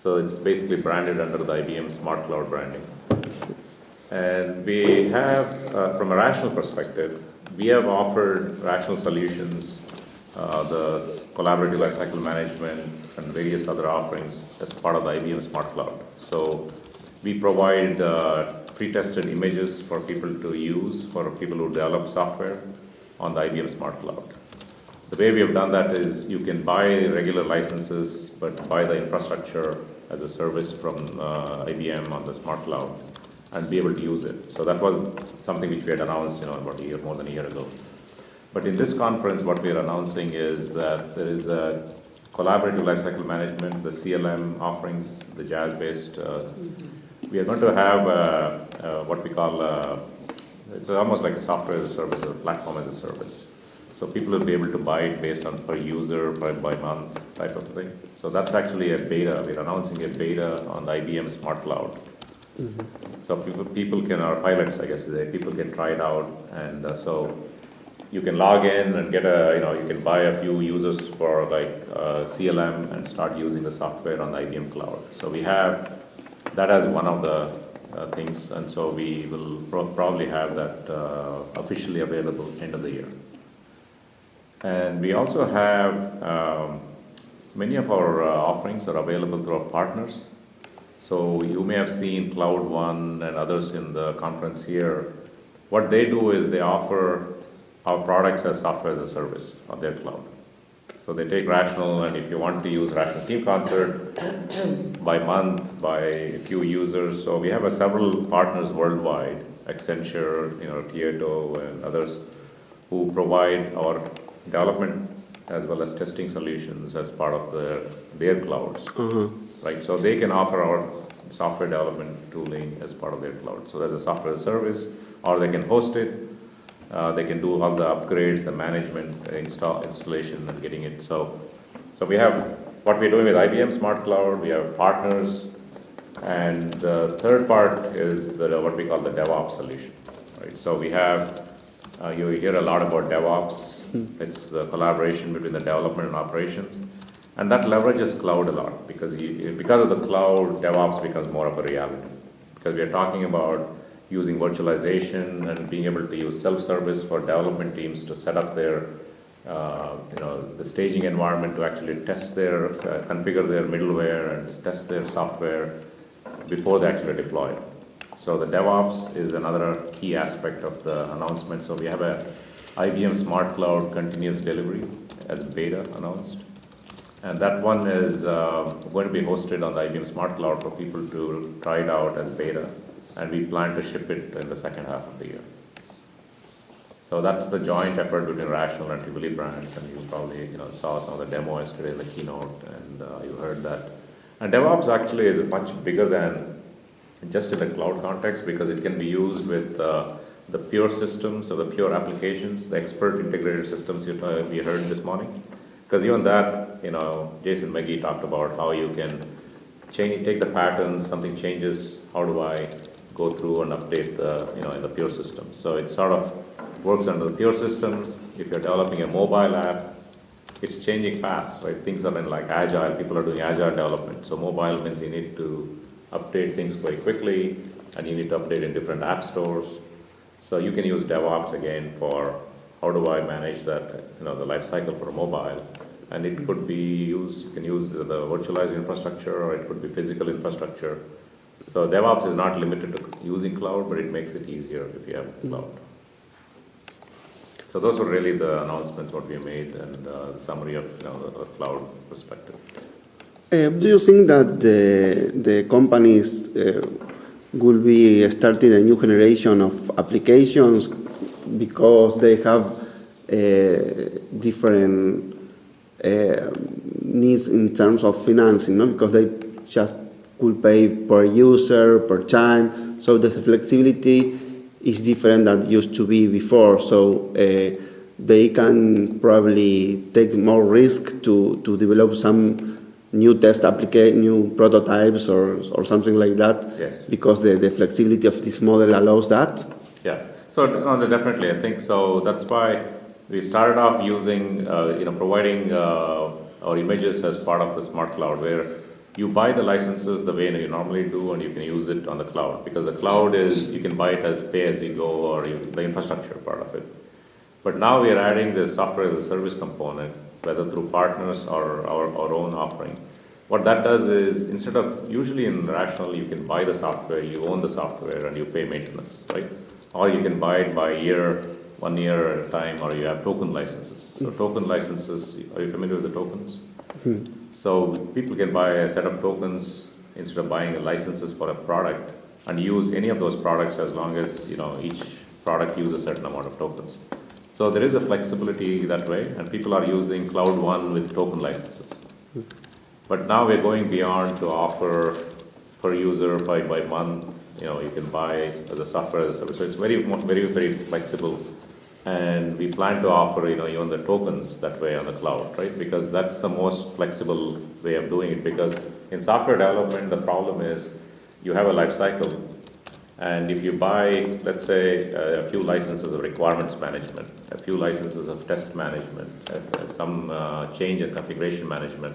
So it's basically branded under the IBM Smart Cloud branding. And we have, from a Rational perspective, we have offered Rational solutions, the collaborative lifecycle management and various other offerings as part of the IBM Smart Cloud. So we provide pre-tested images for people to use, for people who develop software on the IBM Smart Cloud. The way we have done that is you can buy regular licenses, but buy the infrastructure as a service from IBM on the Smart Cloud and be able to use it. So that was something which we had announced, about more than a year ago. But in this conference, what we are announcing is that there is a collaborative lifecycle management, the CLM offerings, the Jazz-based. We are going to have what we call, it's almost like a software as a service, or a platform as a service. So people will be able to buy it based on per user, by month type of thing. So that's actually a beta. We're announcing a beta on the IBM Smart Cloud. So people can, or pilots, I guess, people can try it out, and so you can log in and get you can buy a few users for like CLM and start using the software on the IBM Cloud. So we have that as one of the things, and so we will probably have that officially available end of the year. And we also have many of our offerings are available through our partners. So you may have seen Cloud One and others in the conference here. What they do is they offer our products as software as a service on their cloud. So they take Rational, and if you want to use Rational Team Concert by month, by a few users. So we have several partners worldwide, Accenture, Tieto and others, who provide our development as well as testing solutions as part of their clouds. Right, so they can offer our software development tooling as part of their cloud. So there's a software service, or they can host it. They can do all the upgrades, the management, installation, and getting it. So we have what we're doing with IBM Smart Cloud. We have partners, and the third part is what we call the DevOps solution. Right, so we have you hear a lot about DevOps. It's the collaboration between the development and operations. And that leverages cloud a lot because of the cloud, DevOps becomes more of a reality. Because we are talking about using virtualization and being able to use self-service for development teams to set up their, the staging environment to actually test configure their middleware and test their software before they actually deploy it. So the DevOps is another key aspect of the announcement. So we have a IBM Smart Cloud continuous delivery as beta announced. And that one is going to be hosted on the IBM Smart Cloud for people to try it out as beta. And we plan to ship it in the second half of the year. So that's the joint effort between Rational and Tivoli Brands. And you probably saw some of the demo yesterday in the keynote, and you heard that. And DevOps actually is much bigger than just in the cloud context, because it can be used with the pure systems or the pure applications, the expert integrated systems we heard this morning. Because even that, Jason McGee talked about how you can take the patterns, something changes, how do I go through and update in the pure systems. So it sort of works under the pure systems. If you're developing a mobile app, it's changing fast, right? Things are in like agile, people are doing agile development. So mobile means you need to update things quite quickly, and you need to update in different app stores. So you can use DevOps again for how do I manage that, the life cycle for a mobile. And it could be used, you can use the virtualized infrastructure, or it could be physical infrastructure. So DevOps is not limited to using cloud, but it makes it easier if you have cloud. So those were really the announcements what we made, and the summary of the cloud perspective. Do you think that the companies will be starting a new generation of applications because they have different needs in terms of financing, because they just could pay per user, per time, so the flexibility is different than it used to be before, so they can probably take more risk to develop some new new prototypes or something like that. Yes. Because the flexibility of this model allows that. Yeah. So definitely, I think so. That's why we started off using, providing our images as part of the Smart Cloud, where you buy the licenses the way you normally do, and you can use it on the cloud, because the cloud is, you can buy it as pay as you go, or the infrastructure part of it. But now we are adding the software as a service component, whether through partners or our own offering. What that does is, instead of, usually in Rational, you can buy the software, you own the software, and you pay maintenance, right? Or you can buy it by year, 1 year at a time, or you have token licenses. So token licenses, are you familiar with the tokens? So people can buy a set of tokens instead of buying licenses for a product, and use any of those products as long as, each product uses a certain amount of tokens. So there is a flexibility that way, and people are using Cloud One with token licenses. But now we're going beyond to offer per user by month. You can buy as a software as a service. So it's very, very, very flexible. And we plan to offer, even the tokens that way on the cloud, right? Because that's the most flexible way of doing it. Because in software development, the problem is you have a life cycle. And if you buy, let's say, a few licenses of requirements management, a few licenses of test management, some change and configuration management.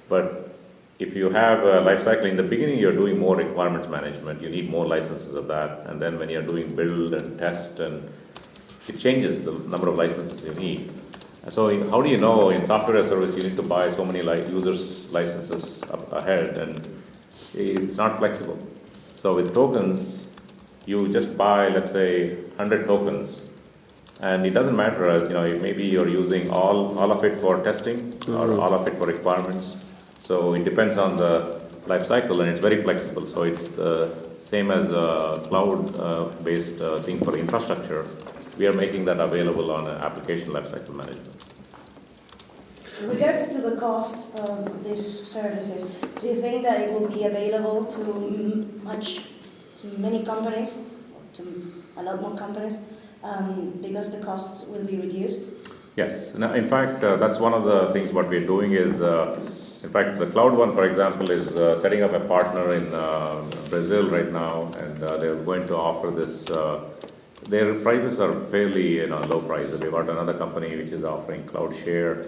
But if you have a life cycle, in the beginning you're doing more requirements management, you need more licenses of that. And then when you're doing build and test, and it changes the number of licenses you need. So how do you know in software as a service you need to buy so many users licenses up ahead, and it's not flexible. So with tokens, you just buy, let's say, 100 tokens, and it doesn't matter, maybe you're using all of it for testing, or all of it for requirements. So it depends on the life cycle, and it's very flexible. So it's the same as a cloud-based thing for infrastructure. We are making that available on application lifecycle management. In regards to the cost of these services, do you think that it will be available to many companies, to a lot more companies, because the costs will be reduced? Yes. Now, in fact, that's one of the things what we're doing is, in fact, the Cloud One, for example, is setting up a partner in Brazil right now, and they're going to offer this. Their prices are fairly low prices. We've got another company which is offering Cloud Share.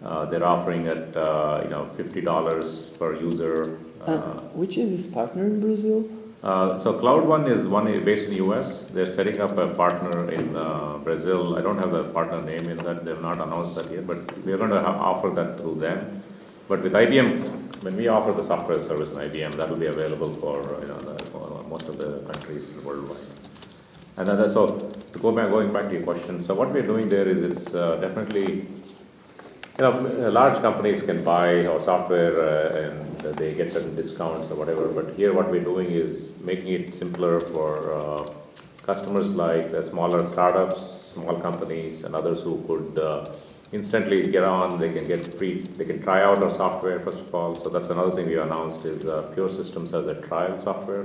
They're offering at $50 per user. Which is this partner in Brazil? So Cloud One is based in the US. They're setting up a partner in Brazil. I don't have the partner name in that. They've not announced that yet, but we're going to offer that through them. But with IBM, when we offer the software service in IBM, that will be available for most of the countries worldwide. And so going back to your question, so what we're doing there is it's definitely, large companies can buy our software and they get certain discounts or whatever. But here, what we're doing is making it simpler for customers like smaller startups, small companies, and others who could instantly get on. They can try out our software first of all. So that's another thing we announced is Pure Systems as a trial software.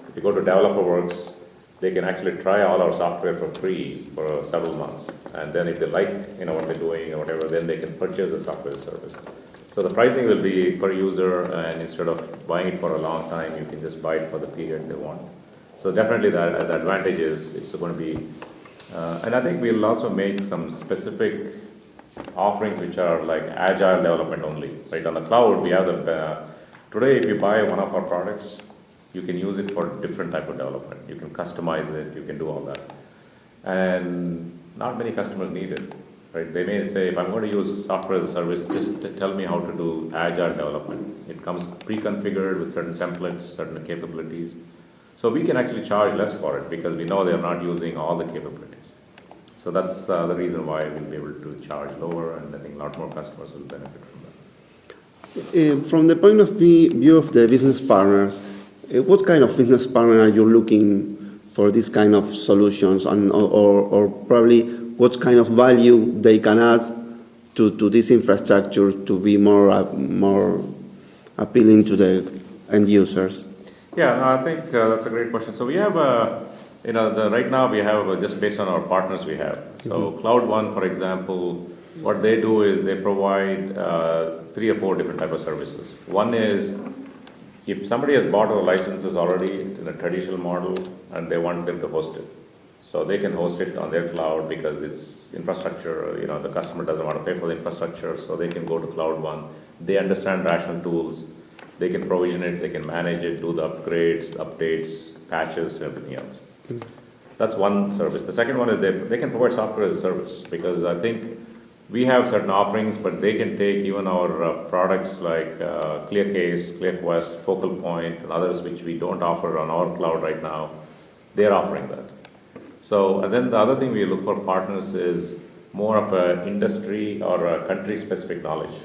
If you go to DeveloperWorks, they can actually try all our software for free for several months, and then if they like what they're doing or whatever, then they can purchase the software service. So the pricing will be per user, and instead of buying it for a long time, you can just buy it for the period they want. So definitely the advantage is it's going to be, and I think we'll also make some specific offerings which are like agile development only. Right on the cloud, we have today if you buy one of our products, you can use it for different type of development. You can customize it, you can do all that. And not many customers need it, right? They may say, if I'm going to use software as a service, just tell me how to do agile development. It comes pre-configured with certain templates, certain capabilities. So we can actually charge less for it because we know they're not using all the capabilities. So that's the reason why we'll be able to charge lower, and I think a lot more customers will benefit from that. From the point of view of the business partners, what kind of business partner are you looking for this kind of solutions, and or probably what kind of value they can add to this infrastructure to be more appealing to the end users? Yeah, no, I think that's a great question. So we have right now we have just based on our partners we have. So Cloud One, for example, what they do is they provide 3 or 4 different type of services. One is, if somebody has bought our licenses already in a traditional model and they want them to host it, so they can host it on their cloud because it's infrastructure, the customer doesn't want to pay for the infrastructure, so they can go to Cloud One. They understand Rational tools, They can provision it, they can manage it, do the upgrades, updates, patches, everything else. That's one service. The second one is they can provide software as a service, because I think we have certain offerings, but they can take even our products like ClearCase, ClearQuest, Focal Point, and others which we don't offer on our cloud right now. They're offering that. So, and then the other thing we look for partners is more of an industry or a country-specific knowledge,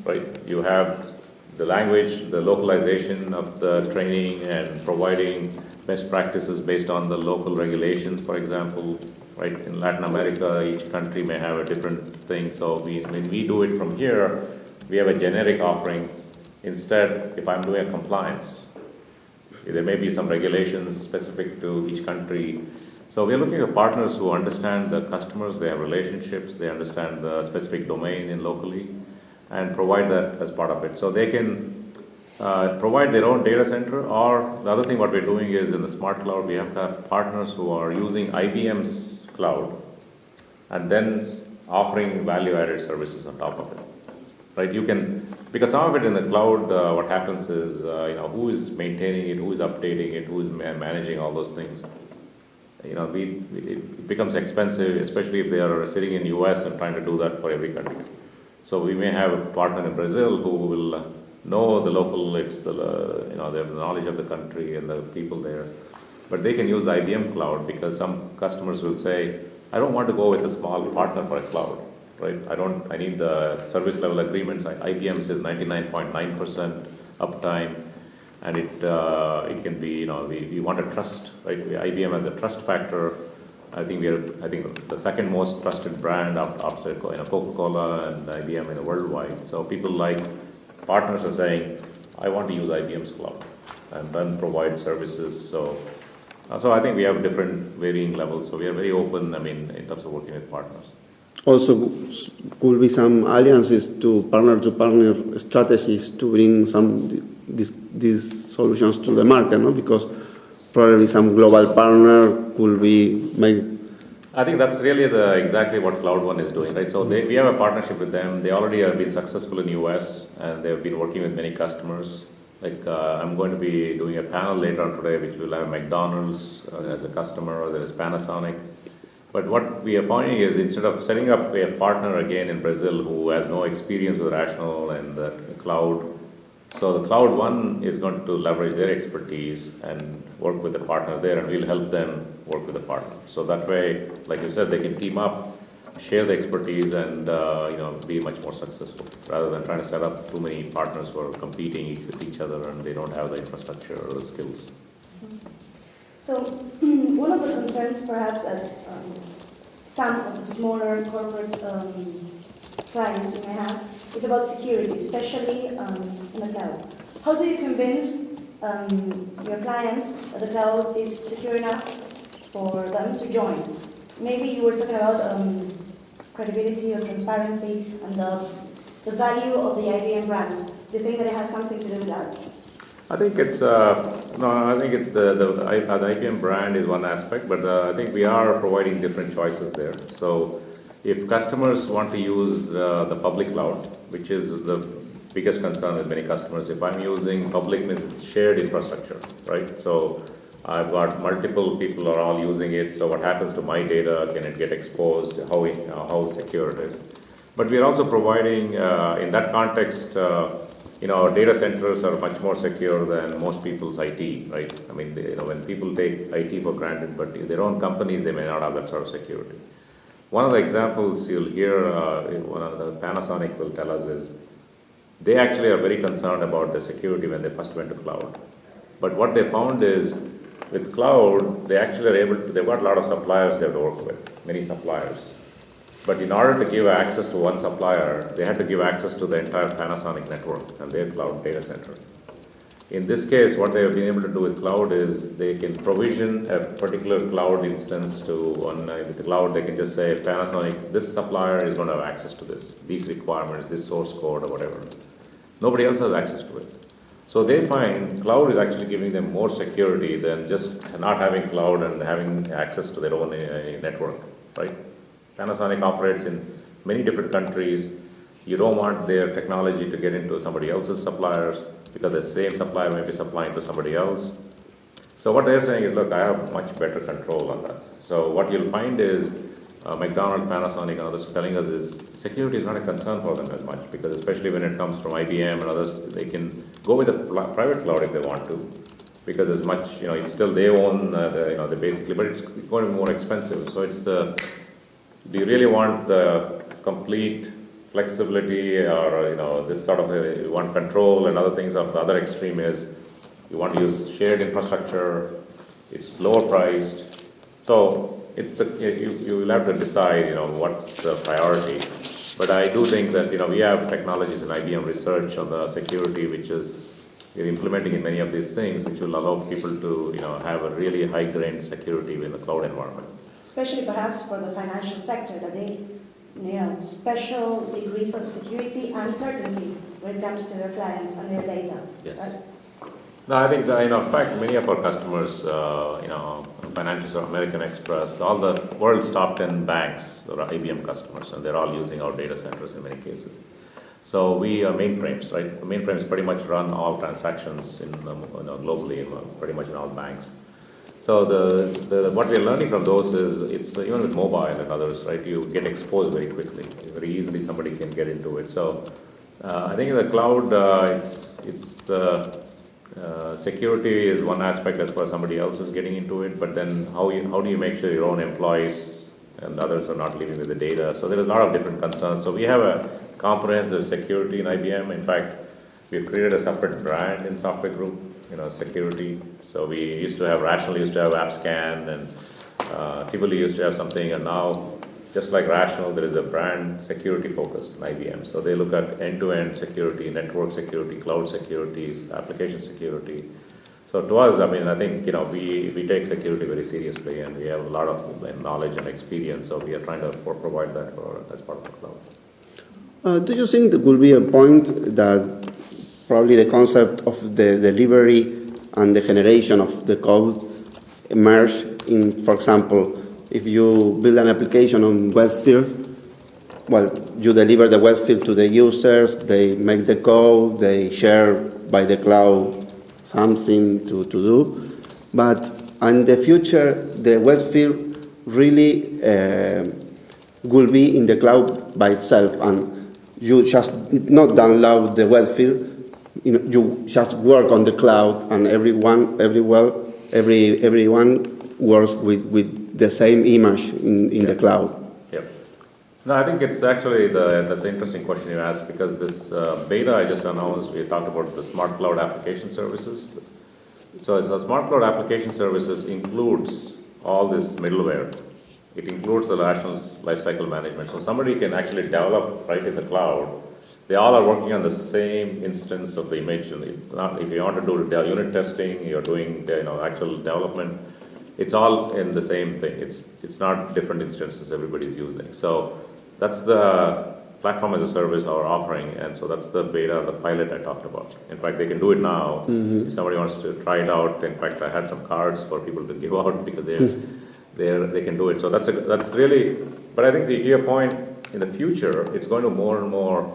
right? You have the language, the localization of the training, and providing best practices based on the local regulations, for example, right? In Latin America, each country may have a different thing. So when we do it from here, we have a generic offering. Instead, if I'm doing a compliance, there may be some regulations specific to each country. So we're looking at partners who understand the customers, they have relationships, they understand the specific domain in locally, and provide that as part of it. So they can provide their own data center, or the other thing what we're doing is in the smart cloud, we have partners who are using IBM's cloud and then offering value-added services on top of it, right? You can, because some of it in the cloud, what happens is, who is maintaining it, who is updating it, who is managing all those things. It becomes expensive, especially if they are sitting in US and trying to do that for every country. So we may have a partner in Brazil who will know the local, they have the knowledge of the country and the people there. But they can use the IBM cloud, because some customers will say, I don't want to go with a small partner for a cloud, right? I need the service level agreements. IBM says 99.9% uptime, and it can be, we want to trust, right? IBM has a trust factor. I think the second most trusted brand after Coca-Cola and IBM in the worldwide. So people like partners are saying, I want to use IBM's cloud and then provide services. So I think we have different varying levels. So we are very open, in terms of working with partners. Also, could be some alliances to partner strategies to bring these solutions to the market, no? Because probably some global partner could be I think that's really exactly what Cloud One is doing, right? So we have a partnership with them. They already have been successful in US, and they've been working with many customers. Like I'm going to be doing a panel later on today, which will have McDonald's as a customer, or there is Panasonic. But what we are finding is, instead of setting up a partner again in Brazil who has no experience with Rational and the cloud, so the Cloud One is going to leverage their expertise and work with the partner there, and we'll help them work with the partner. So that way, like you said, they can team up, share the expertise, and be much more successful, rather than trying to set up too many partners who are competing with each other and they don't have the infrastructure or the skills. So one of the concerns perhaps that some of the smaller corporate clients you may have is about security, especially in the cloud. How do you convince your clients that the cloud is secure enough for them to join? Maybe you were talking about credibility or transparency and the value of the IBM brand. Do you think that it has something to do with that? I think it's the IBM brand is one aspect, but I think we are providing different choices there. So if customers want to use the public cloud, which is the biggest concern with many customers, if I'm using public, means it's shared infrastructure, right? So I've got multiple people are all using it. So what happens to my data? Can it get exposed? How secure it is? But we are also providing, in that context, our data centers are much more secure than most people's IT, right? When people take IT for granted, but in their own companies, they may not have that sort of security. One of the examples you'll hear, one of the Panasonic will tell us is, they actually are very concerned about the security when they first went to cloud. But what they found is, with cloud, they actually are they've got a lot of suppliers they have to work with, many suppliers. But in order to give access to one supplier, they had to give access to the entire Panasonic network and their cloud data center. In this case, what they have been able to do with cloud is they can provision a particular cloud instance with the cloud. They can just say, Panasonic, this supplier is going to have access to this, these requirements, this source code or whatever. Nobody else has access to it. So they find cloud is actually giving them more security than just not having cloud and having access to their own network, right? Panasonic operates in many different countries. You don't want their technology to get into somebody else's suppliers. because the same supplier may be supplying to somebody else. So what they're saying is, look, I have much better control on that. So what you'll find is McDonald's, Panasonic, and others telling us is security is not a concern for them as much, because especially when it comes from IBM and others, they can go with a private cloud if they want to, because as much, it's still they own, they basically, but it's going to be more expensive. So it's do you really want the complete flexibility, or this sort of you want control, and other things. Of the other extreme is you want to use shared infrastructure, it's lower priced. So it's you will have to decide what's the priority. But I do think that we have technologies in IBM research on the security, which is we're implementing in many of these things, which will allow people to have a really high-grained security in the cloud environment. Especially perhaps for the financial sector, that they special degrees of security and certainty when it comes to their clients and their data. Yes. Right? No, I think in fact many of our customers, financials or American Express, all the world's top 10 banks are IBM customers, and they're all using our data centers in many cases. So we are mainframes, right? The mainframes pretty much run all transactions globally, pretty much in all banks. So what we're learning from those is it's even with mobile and others, right? You get exposed very quickly. Very easily somebody can get into it. So I think in the cloud, it's the security is one aspect as far as somebody else is getting into it, but then how do you make sure your own employees and others are not leaving with the data? So there is a lot of different concerns. So we have a comprehensive security in IBM. In fact, we've created a separate brand in Software Group, security. So we Rational used to have AppScan, and Tivoli used to have something, and now just like Rational, there is a brand security focused in IBM. So they look at end-to-end security, network security, cloud security, application security. So to us, I think we take security very seriously, and we have a lot of knowledge and experience. So we are trying to provide that as part of the cloud. Do you think there will be a point that probably the concept of the delivery and the generation of the code emerge in, for example, if you build an application on WebSphere, well, you deliver the WebSphere to the users, they make the code, they share by the cloud something to do. But in the future, the WebSphere really will be in the cloud by itself, and you just not download the WebSphere, you just work on the cloud, and everyone works with the same image in the cloud. Yep. No, I think it's actually that's an interesting question you asked, because this beta I just announced, we talked about the Smart Cloud Application Services. So Smart Cloud Application Services includes all this middleware. It includes the Rational Lifecycle Management. So somebody can actually develop right in the cloud. They all are working on the same instance of the image. And if you want to do unit testing, you're doing actual development, it's all in the same thing. It's not different instances everybody's using. So that's the platform as a service our offering, and so that's the beta, the pilot I talked about. In fact, they can do it now. If somebody wants to try it out, in fact, I had some cards for people to give out because they can do it. So that's really. But I think to your point, in the future, it's going to more and more.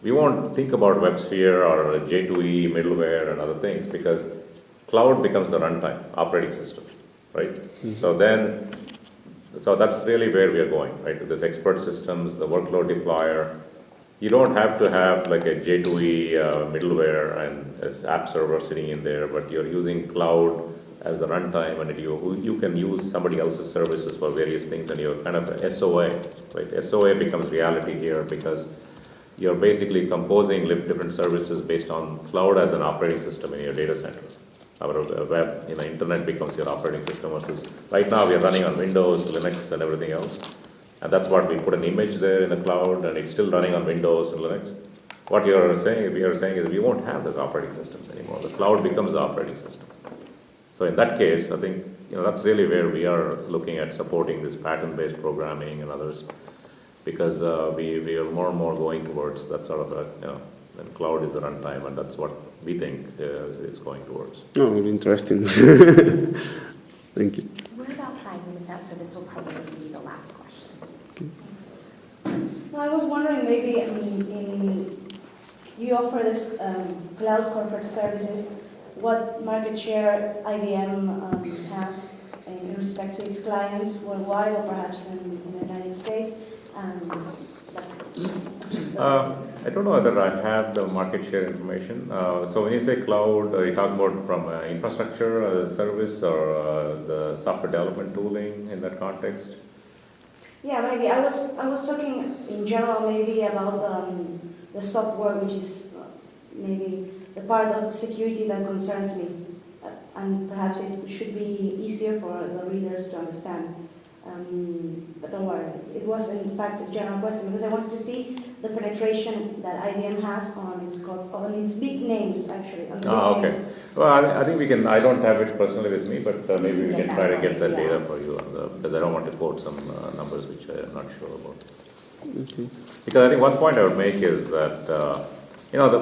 We won't think about WebSphere or J2E middleware and other things, because cloud becomes the runtime operating system, right? So that's really where we are going, right? With this expert systems, the workload deployer. You don't have to have like a J2E middleware and an app server sitting in there, but you're using cloud as the runtime, and you can use somebody else's services for various things, and you're kind of an SOA, right? SOA becomes reality here, because you're basically composing different services based on cloud as an operating system in your data center. Our web, internet becomes your operating system, versus right now we are running on Windows, Linux, and everything else. And that's what we put an image there in the cloud, and it's still running on Windows and Linux. What we are saying is we won't have those operating systems anymore. The cloud becomes the operating system. So in that case, I think that's really where we are looking at supporting this pattern-based programming and others, because we are more and more going towards that sort of and cloud is the runtime, and that's what we think it's going towards. Oh, interesting. Thank you. We're about 5 minutes out, so this will probably be the last question. No, I was wondering maybe, you offer this cloud corporate services. What market share IBM has in respect to its clients worldwide or perhaps in the United States? I don't know whether I have the market share information. So when you say cloud, are you talking about from infrastructure as a service or the software development tooling in that context? Yeah, maybe. I was talking in general maybe about the software, which is maybe the part of security that concerns me. And perhaps it should be easier for the readers to understand. But don't worry, it was in fact a general question because I wanted to see the penetration that IBM has on its big names actually. On the big Okay. names. Well, I think we can, I don't have it personally with me, but maybe we can try to get that Yeah. data for you because I don't want to quote some numbers which I am not sure about. Okay. Because I think one point I would make is that,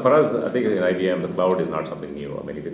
for us, I think in IBM, the cloud is not something new. I mean, if you think